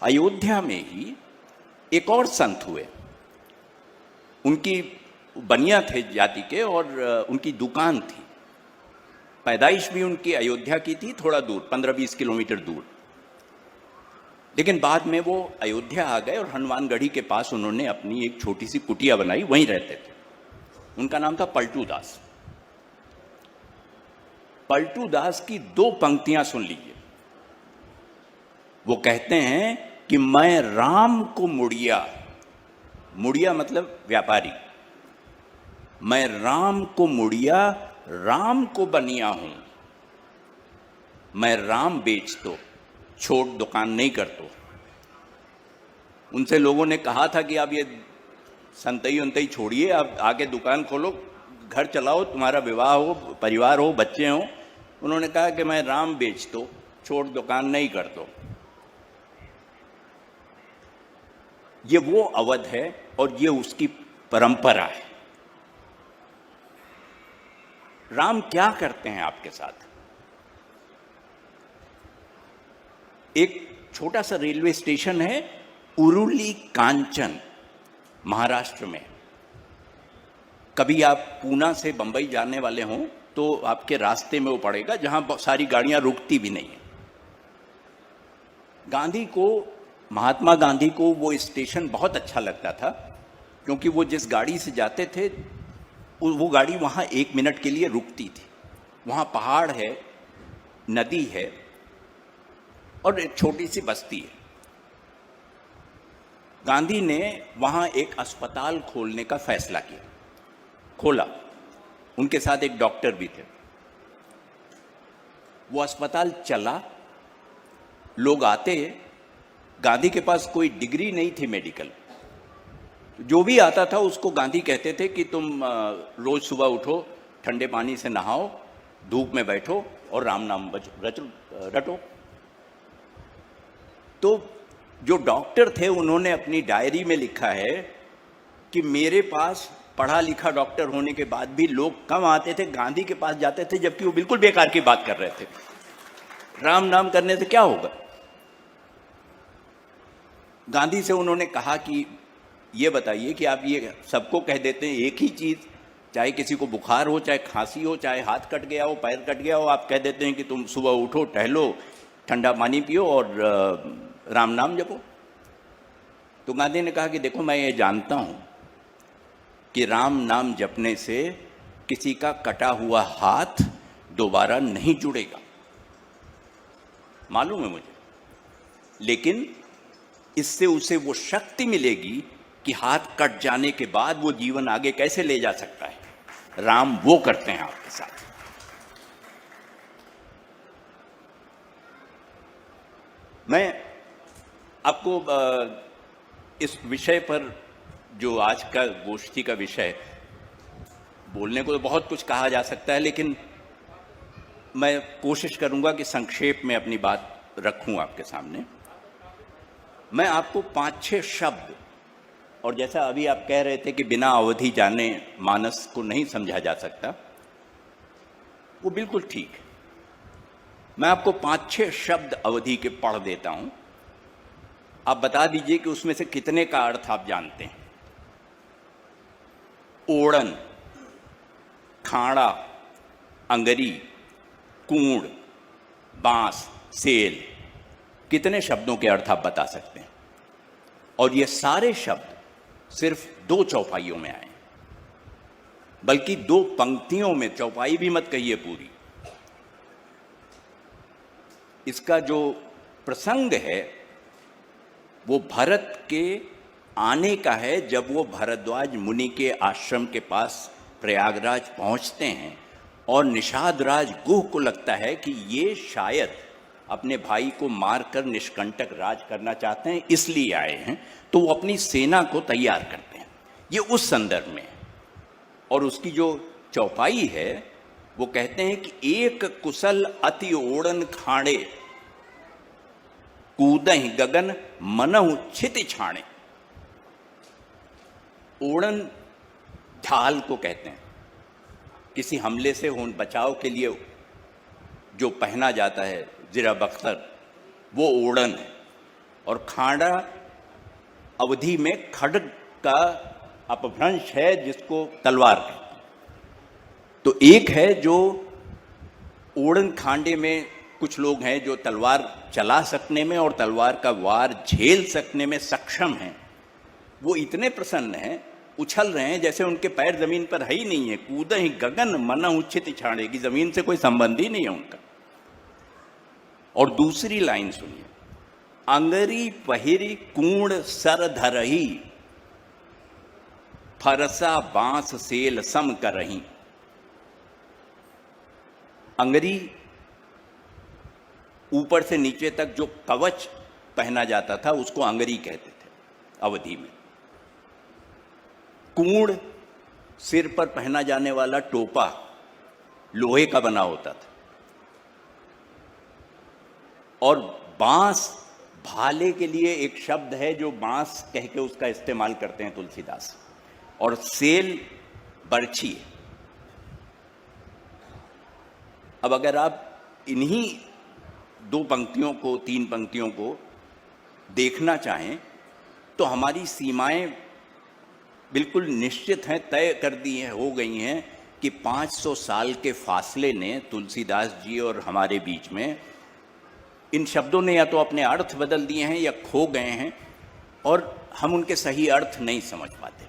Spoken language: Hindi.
अयोध्या में ही एक और संत हुए। उनकी बनिया थे जाति के और उनकी दुकान थी। पैदाइश भी उनकी अयोध्या की थी, थोड़ा दूर 15-20 किलोमीटर दूर। लेकिन बाद में वो अयोध्या आ गए और हनुमानगढ़ी के पास उन्होंने अपनी एक छोटी सी कुटिया बनाई, वहीं रहते थे। उनका नाम था पलटू दास। पलटू दास की 2 पंक्तियां सुन लीजिए। वो कहते हैं कि मैं राम को मुड़िया, मुड़िया मतलब व्यापारी, मैं राम को मुड़िया राम को बनिया हूं, मैं राम बेच तो छोट दुकान नहीं करतो। उनसे लोगों ने कहा था कि आप ये संतई उनतई छोड़िए, आप आके दुकान खोलो, घर चलाओ, तुम्हारा विवाह हो, परिवार हो, बच्चे हों। उन्होंने कहा कि मैं राम बेच तो छोट दुकान नहीं करतो। ये वो अवध है और ये उसकी परंपरा है। राम क्या करते हैं आपके साथ? एक छोटा सा रेलवे स्टेशन है उरुली कांचन, महाराष्ट्र में। कभी आप पूना से बंबई जाने वाले हों तो आपके रास्ते में वो पड़ेगा, जहां सारी गाड़ियां रुकती भी नहीं है। महात्मा गांधी को वो स्टेशन बहुत अच्छा लगता था, क्योंकि वो जिस गाड़ी से जाते थे वो गाड़ी वहाँ 1 मिनट के लिए रुकती थी। वहाँ पहाड़ है, नदी है और एक छोटी सी बस्ती है। गांधी ने वहाँ एक अस्पताल खोलने का फैसला किया, खोला। उनके साथ एक डॉक्टर भी थे। वो अस्पताल चला, लोग आते। गांधी के पास कोई डिग्री नहीं थी मेडिकल। जो भी आता था उसको गांधी कहते थे कि तुम रोज सुबह उठो, ठंडे पानी से नहाओ, धूप में बैठो और राम नाम रटो। तो जो डॉक्टर थे उन्होंने अपनी डायरी में लिखा है कि मेरे पास पढ़ा लिखा डॉक्टर होने के बाद भी लोग कम आते थे, गांधी के पास जाते थे, जबकि वो बिल्कुल बेकार की बात कर रहे थे। राम नाम करने से क्या होगा? गांधी से उन्होंने कहा कि ये बताइए कि आप ये सबको कह देते हैं एक ही चीज़, चाहे किसी को बुखार हो, चाहे खांसी हो, चाहे हाथ कट गया हो, पैर कट गया हो, आप कह देते हैं कि तुम सुबह उठो, टहलो, ठंडा पानी पियो और राम नाम जपो। तो गांधी ने कहा कि देखो, मैं ये जानता हूं कि राम नाम जपने से किसी का कटा हुआ हाथ दोबारा नहीं जुड़ेगा, मालूम है मुझे, लेकिन इससे उसे वो शक्ति मिलेगी कि हाथ कट जाने के बाद वो जीवन आगे कैसे ले जा सकता है। राम वो करते हैं आपके साथ। मैं आपको इस विषय पर, जो आज का गोष्ठी का विषय, बोलने को तो बहुत कुछ कहा जा सकता है, लेकिन मैं कोशिश करूंगा कि संक्षेप में अपनी बात रखूं आपके सामने। मैं आपको 5-6 शब्द, और जैसा अभी आप कह रहे थे कि बिना अवधि जाने मानस को नहीं समझा जा सकता, वो बिल्कुल ठीक है। मैं आपको 5-6 शब्द अवधि के पढ़ देता हूं, आप बता दीजिए कि उसमें से कितने का अर्थ आप जानते हैं। ओड़न, खाड़ा, अंगरी, कूड़, बांस, सेल, कितने शब्दों के अर्थ आप बता सकते हैं? और ये सारे शब्द सिर्फ 2 चौपाइयों में आए, बल्कि 2 पंक्तियों में। चौपाई भी मत कहिए पूरी। इसका जो प्रसंग है वो भरत के आने का है, जब वो भारद्वाज मुनि के आश्रम के पास प्रयागराज पहुंचते हैं और निषाद राज गुह को लगता है कि ये शायद अपने भाई को मारकर निष्कंटक राज करना चाहते हैं, इसलिए आए हैं। तो वो अपनी सेना को तैयार करते हैं। ये उस संदर्भ में है। और उसकी जो चौपाई है वो कहते हैं कि एक कुशल अति ओड़न खाड़े, कूदहि गगन मनहु छिति छाणे। ओड़न ढाल को कहते हैं, किसी हमले से हो बचाव के लिए जो पहना जाता है, जिरा बख्तर, वो ओड़न है। और खांडा अवधि में खड्ग का अपभ्रंश है जिसको तलवार कहते हैं। तो एक है जो ओड़न खांडे में कुछ लोग हैं जो तलवार चला सकने में और तलवार का वार झेल सकने में सक्षम हैं। वो इतने प्रसन्न हैं, उछल रहे हैं जैसे उनके पैर जमीन पर है ही नहीं है। कूद ही गगन मन उच्छित छाड़े की, जमीन से कोई संबंध ही नहीं है उनका। और दूसरी लाइन सुनिए, अंगरी पहिरी कूण सर धरही, फरसा बांस सेल सम करही। अंगरी ऊपर से नीचे तक जो कवच पहना जाता था उसको अंगरी कहते थे अवधि में। कूण सिर पर पहना जाने वाला टोपा लोहे का बना होता था, और बांस, भाले के लिए एक शब्द है जो बांस कह के उसका इस्तेमाल करते हैं तुलसीदास, और सेल बर्छी है। अब अगर आप इन्हीं दो पंक्तियों को, तीन पंक्तियों को देखना चाहें तो हमारी सीमाएं बिल्कुल निश्चित हैं, तय कर दी हैं, हो गई हैं कि 500 साल के फासले ने तुलसीदास जी और हमारे बीच में, इन शब्दों ने या तो अपने अर्थ बदल दिए हैं या खो गए हैं, और हम उनके सही अर्थ नहीं समझ पाते।